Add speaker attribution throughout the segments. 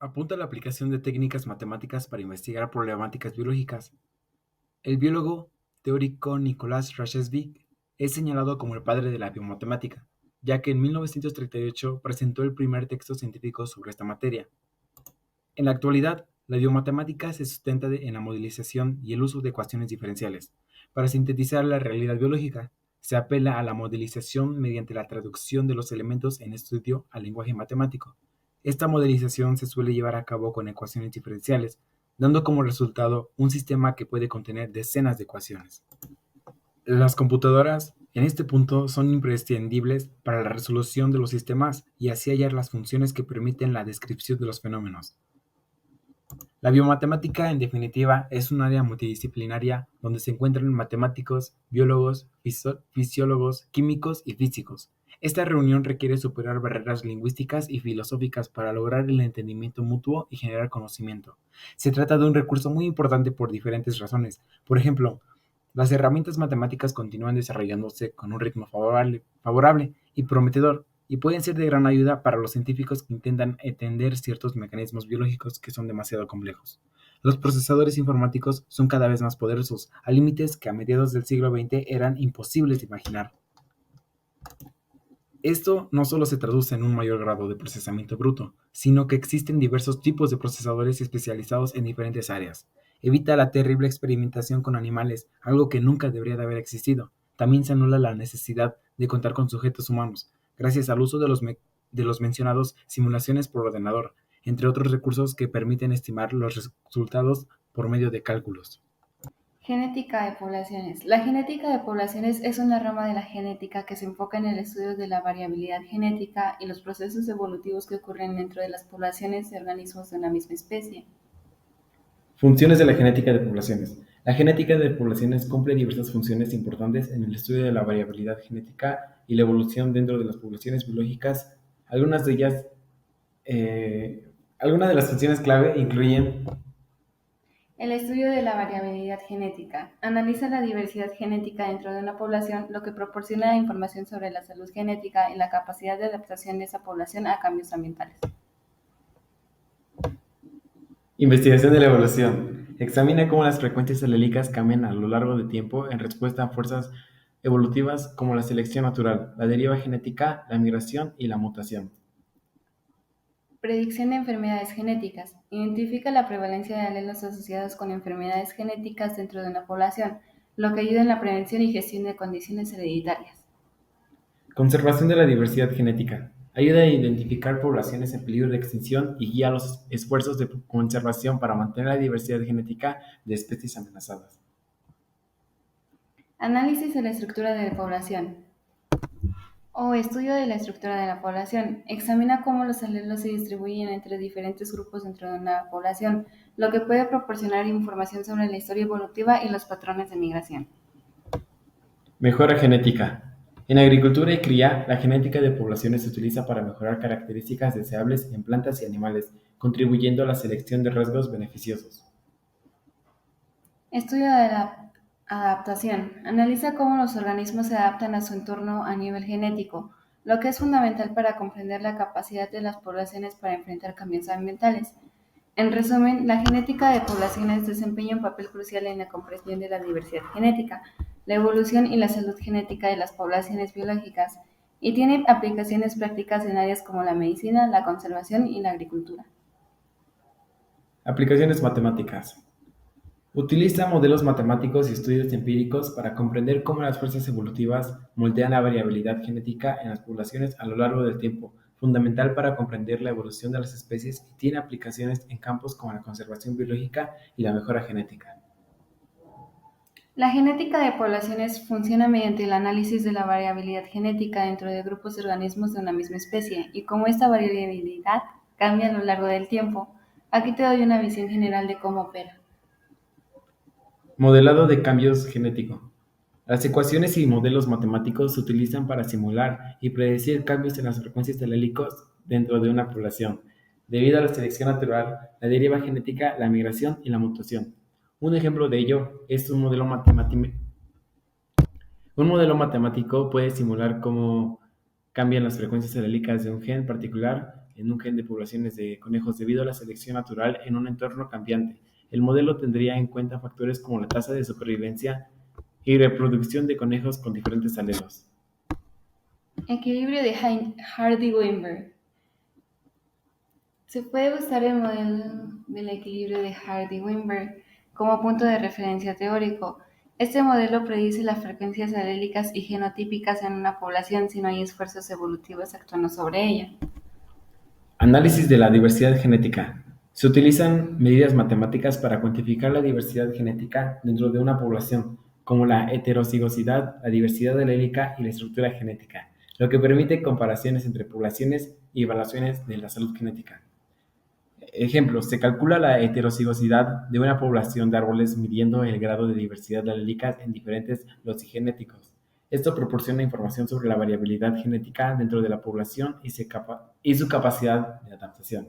Speaker 1: Apunta a la aplicación de técnicas matemáticas para investigar problemáticas biológicas. El biólogo teórico Nicolás Rashevsky es señalado como el padre de la biomatemática, ya que en 1938 presentó el primer texto científico sobre esta materia. En la actualidad, la biomatemática se sustenta en la modelización y el uso de ecuaciones diferenciales. Para sintetizar la realidad biológica, se apela a la modelización mediante la traducción de los elementos en estudio al lenguaje matemático. Esta modelización se suele llevar a cabo con ecuaciones diferenciales, dando como resultado un sistema que puede contener decenas de ecuaciones. Las computadoras, en este punto, son imprescindibles para la resolución de los sistemas y así hallar las funciones que permiten la descripción de los fenómenos. La biomatemática, en definitiva, es un área multidisciplinaria donde se encuentran matemáticos, biólogos, fisiólogos, químicos y físicos. Esta reunión requiere superar barreras lingüísticas y filosóficas para lograr el entendimiento mutuo y generar conocimiento. Se trata de un recurso muy importante por diferentes razones. Por ejemplo, las herramientas matemáticas continúan desarrollándose con un ritmo favorable y prometedor, y pueden ser de gran ayuda para los científicos que intentan entender ciertos mecanismos biológicos que son demasiado complejos. Los procesadores informáticos son cada vez más poderosos, a límites que a mediados del siglo XX eran imposibles de imaginar. Esto no solo se traduce en un mayor grado de procesamiento bruto, sino que existen diversos tipos de procesadores especializados en diferentes áreas. Evita la terrible experimentación con animales, algo que nunca debería de haber existido. También se anula la necesidad de contar con sujetos humanos, gracias al uso de los mencionados simulaciones por ordenador, entre otros recursos que permiten estimar los resultados por medio de cálculos.
Speaker 2: Genética de poblaciones. La genética de poblaciones es una rama de la genética que se enfoca en el estudio de la variabilidad genética y los procesos evolutivos que ocurren dentro de las poblaciones de organismos de una misma especie.
Speaker 1: Funciones de la genética de poblaciones. La genética de poblaciones cumple diversas funciones importantes en el estudio de la variabilidad genética y la evolución dentro de las poblaciones biológicas. Algunas de ellas, algunas de las funciones clave incluyen.
Speaker 2: El estudio de la variabilidad genética analiza la diversidad genética dentro de una población, lo que proporciona información sobre la salud genética y la capacidad de adaptación de esa población a cambios ambientales.
Speaker 1: Investigación de la evolución. Examina cómo las frecuencias alélicas cambian a lo largo del tiempo en respuesta a fuerzas evolutivas como la selección natural, la deriva genética, la migración y la mutación.
Speaker 2: Predicción de enfermedades genéticas. Identifica la prevalencia de alelos asociados con enfermedades genéticas dentro de una población, lo que ayuda en la prevención y gestión de condiciones hereditarias.
Speaker 1: Conservación de la diversidad genética. Ayuda a identificar poblaciones en peligro de extinción y guía los esfuerzos de conservación para mantener la diversidad genética de especies amenazadas.
Speaker 2: Análisis de la estructura de la población o estudio de la estructura de la población. Examina cómo los alelos se distribuyen entre diferentes grupos dentro de una población, lo que puede proporcionar información sobre la historia evolutiva y los patrones de migración.
Speaker 1: Mejora genética. En agricultura y cría, la genética de poblaciones se utiliza para mejorar características deseables en plantas y animales, contribuyendo a la selección de rasgos beneficiosos.
Speaker 2: Estudio de la adaptación. Analiza cómo los organismos se adaptan a su entorno a nivel genético, lo que es fundamental para comprender la capacidad de las poblaciones para enfrentar cambios ambientales. En resumen, la genética de poblaciones desempeña un papel crucial en la comprensión de la diversidad genética, la evolución y la salud genética de las poblaciones biológicas, y tiene aplicaciones prácticas en áreas como la medicina, la conservación y la agricultura.
Speaker 1: Aplicaciones matemáticas. Utiliza modelos matemáticos y estudios empíricos para comprender cómo las fuerzas evolutivas moldean la variabilidad genética en las poblaciones a lo largo del tiempo, fundamental para comprender la evolución de las especies y tiene aplicaciones en campos como la conservación biológica y la mejora genética.
Speaker 2: La genética de poblaciones funciona mediante el análisis de la variabilidad genética dentro de grupos de organismos de una misma especie y cómo esta variabilidad cambia a lo largo del tiempo. Aquí te doy una visión general de cómo opera.
Speaker 1: Modelado de cambios genético. Las ecuaciones y modelos matemáticos se utilizan para simular y predecir cambios en las frecuencias alélicos dentro de una población, debido a la selección natural, la deriva genética, la migración y la mutación. Un ejemplo de ello es un modelo matemático puede simular cómo cambian las frecuencias alélicas de un gen particular en un gen de poblaciones de conejos debido a la selección natural en un entorno cambiante. El modelo tendría en cuenta factores como la tasa de supervivencia y reproducción de conejos con diferentes alelos.
Speaker 2: Equilibrio de Hardy-Weinberg. Se puede usar el modelo del equilibrio de Hardy-Weinberg como punto de referencia teórico. Este modelo predice las frecuencias alélicas y genotípicas en una población si no hay esfuerzos evolutivos actuando sobre ella.
Speaker 1: Análisis de la diversidad genética. Se utilizan medidas matemáticas para cuantificar la diversidad genética dentro de una población, como la heterocigosidad, la diversidad alélica y la estructura genética, lo que permite comparaciones entre poblaciones y evaluaciones de la salud genética. Ejemplo, se calcula la heterocigosidad de una población de árboles midiendo el grado de diversidad alélica en diferentes loci genéticos. Esto proporciona información sobre la variabilidad genética dentro de la población y su capacidad de adaptación.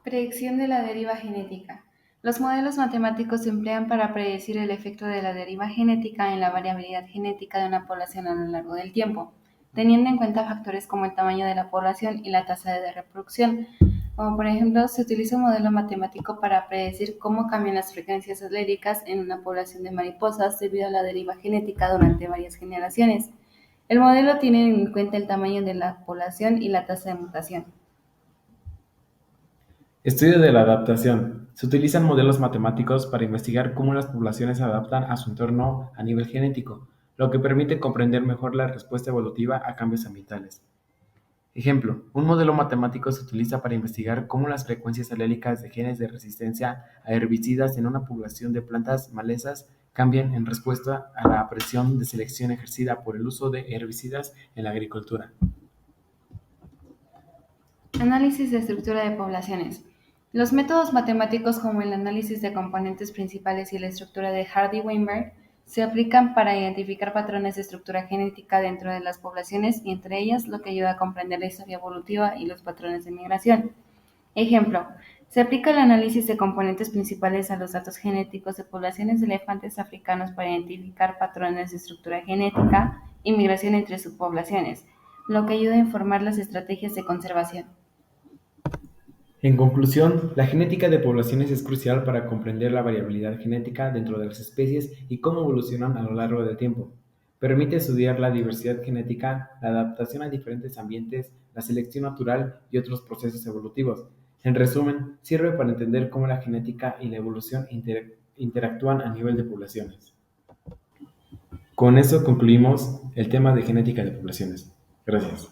Speaker 2: Predicción de la deriva genética. Los modelos matemáticos se emplean para predecir el efecto de la deriva genética en la variabilidad genética de una población a lo largo del tiempo, teniendo en cuenta factores como el tamaño de la población y la tasa de reproducción. Como por ejemplo, se utiliza un modelo matemático para predecir cómo cambian las frecuencias aléricas en una población de mariposas debido a la deriva genética durante varias generaciones. El modelo tiene en cuenta el tamaño de la población y la tasa de mutación.
Speaker 1: Estudio de la adaptación. Se utilizan modelos matemáticos para investigar cómo las poblaciones se adaptan a su entorno a nivel genético, lo que permite comprender mejor la respuesta evolutiva a cambios ambientales. Ejemplo, un modelo matemático se utiliza para investigar cómo las frecuencias alélicas de genes de resistencia a herbicidas en una población de plantas malezas cambian en respuesta a la presión de selección ejercida por el uso de herbicidas en la agricultura.
Speaker 2: Análisis de estructura de poblaciones. Los métodos matemáticos como el análisis de componentes principales y la estructura de Hardy-Weinberg se aplican para identificar patrones de estructura genética dentro de las poblaciones y entre ellas lo que ayuda a comprender la historia evolutiva y los patrones de migración. Ejemplo, se aplica el análisis de componentes principales a los datos genéticos de poblaciones de elefantes africanos para identificar patrones de estructura genética y migración entre subpoblaciones, lo que ayuda a informar las estrategias de conservación.
Speaker 1: En conclusión, la genética de poblaciones es crucial para comprender la variabilidad genética dentro de las especies y cómo evolucionan a lo largo del tiempo. Permite estudiar la diversidad genética, la adaptación a diferentes ambientes, la selección natural y otros procesos evolutivos. En resumen, sirve para entender cómo la genética y la evolución interactúan a nivel de poblaciones. Con eso concluimos el tema de genética de poblaciones. Gracias.